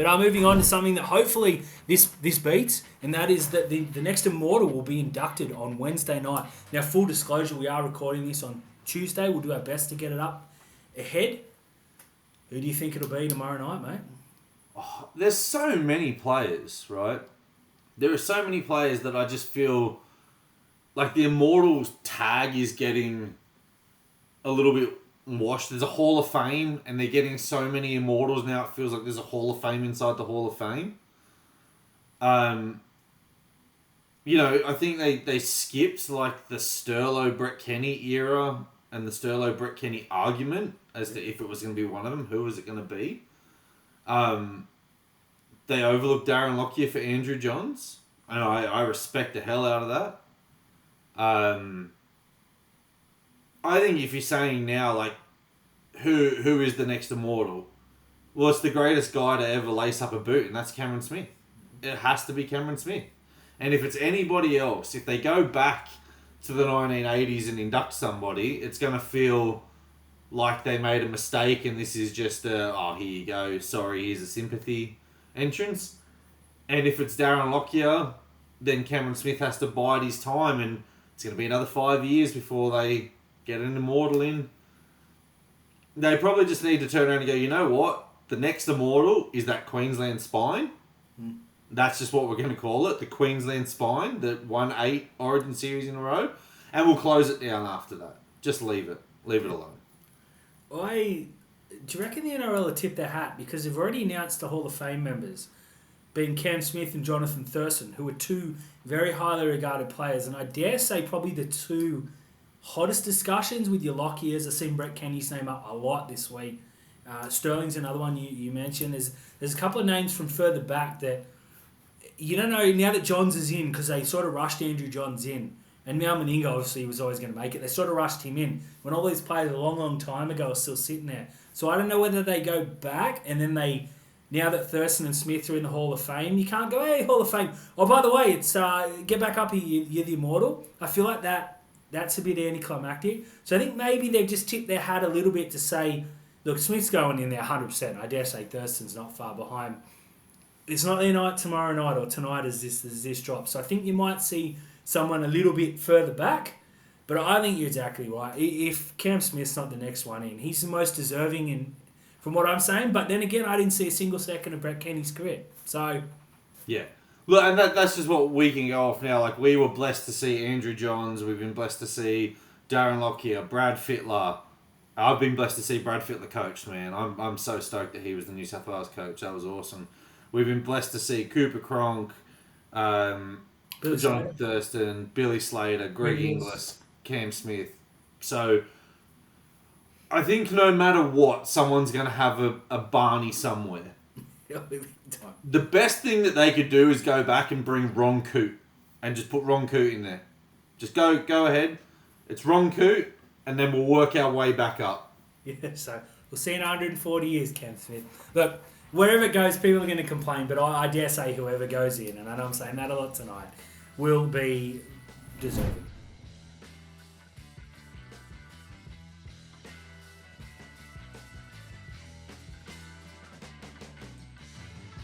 But I'm moving on to something that hopefully this beats, and that is that the next Immortal will be inducted on Wednesday night. Now, full disclosure, we are recording this on Tuesday. We'll do our best to get it up ahead. Who do you think it'll be tomorrow night, mate? Oh, there's so many players, right? There are so many players that I just feel like the Immortals tag is getting a little bit washed. There's a Hall of Fame, and they're getting so many Immortals now. It feels like there's a Hall of Fame inside the Hall of Fame. I think they skipped like the Sterlo Brett Kenny era and the Sterlo Brett Kenny argument as to if it was going to be one of them. Who was it going to be? They overlooked Darren Lockyer for Andrew Johns, and I respect the hell out of that. I think if you're saying now, like, who is the next Immortal? Well, it's the greatest guy to ever lace up a boot, and that's Cameron Smith. It has to be Cameron Smith. And if it's anybody else, if they go back to the 1980s and induct somebody, it's going to feel like they made a mistake and this is just here you go, sorry, here's a sympathy entrance. And if it's Darren Lockyer, then Cameron Smith has to bide his time, and it's going to be another 5 years before they get an Immortal in. They probably just need to turn around and go, you know what? The next Immortal is that Queensland Spine. That's just what we're going to call it. The Queensland Spine that won 8 Origin Series in a row. And we'll close it down after that. Just leave it. Leave it alone. Do you reckon the NRL will tip their hat? Because they've already announced the Hall of Fame members, being Cam Smith and Jonathan Thurston, who are two very highly regarded players. And I dare say probably the two hottest discussions with your Lockyers. I've seen Brett Kenny's name up a lot this week. Sterling's another one you mentioned. There's a couple of names from further back that you don't know now that Johns is in, because they sort of rushed Andrew Johns in. And now Meninga obviously was always going to make it. They sort of rushed him in when all these players a long time ago are still sitting there. So I don't know whether they go back and then now that Thurston and Smith are in the Hall of Fame, you can't go, hey, Hall of Fame. Oh, by the way, it's get back up here, you're the Immortal. I feel like that's a bit anticlimactic. So I think maybe they've just tipped their hat a little bit to say, look, Smith's going in there 100%. I dare say Thurston's not far behind. It's not their night tomorrow night or tonight as this drops. So I think you might see someone a little bit further back. But I think you're exactly right. If Cam Smith's not the next one in, he's the most deserving from what I'm saying. But then again, I didn't see a single second of Brett Kenny's career. So... yeah. Look, and that's just what we can go off now. Like, we were blessed to see Andrew Johns. We've been blessed to see Darren Lockyer, Brad Fittler. I've been blessed to see Brad Fittler coach, man. I'm so stoked that he was the New South Wales coach. That was awesome. We've been blessed to see Cooper Cronk, John Thurston, Billy Slater, Greg Inglis, Cam Smith. So I think no matter what, someone's going to have a Barney somewhere. The best thing that they could do is go back and bring Ron Coote and just put Ron Coote in there. Just go ahead. It's Ron Coote, and then we'll work our way back up. Yeah, so we'll see in 140 years, Cam Smith. Look, wherever it goes, people are going to complain, but I dare say whoever goes in, and I know I'm saying that a lot tonight, will be deserving.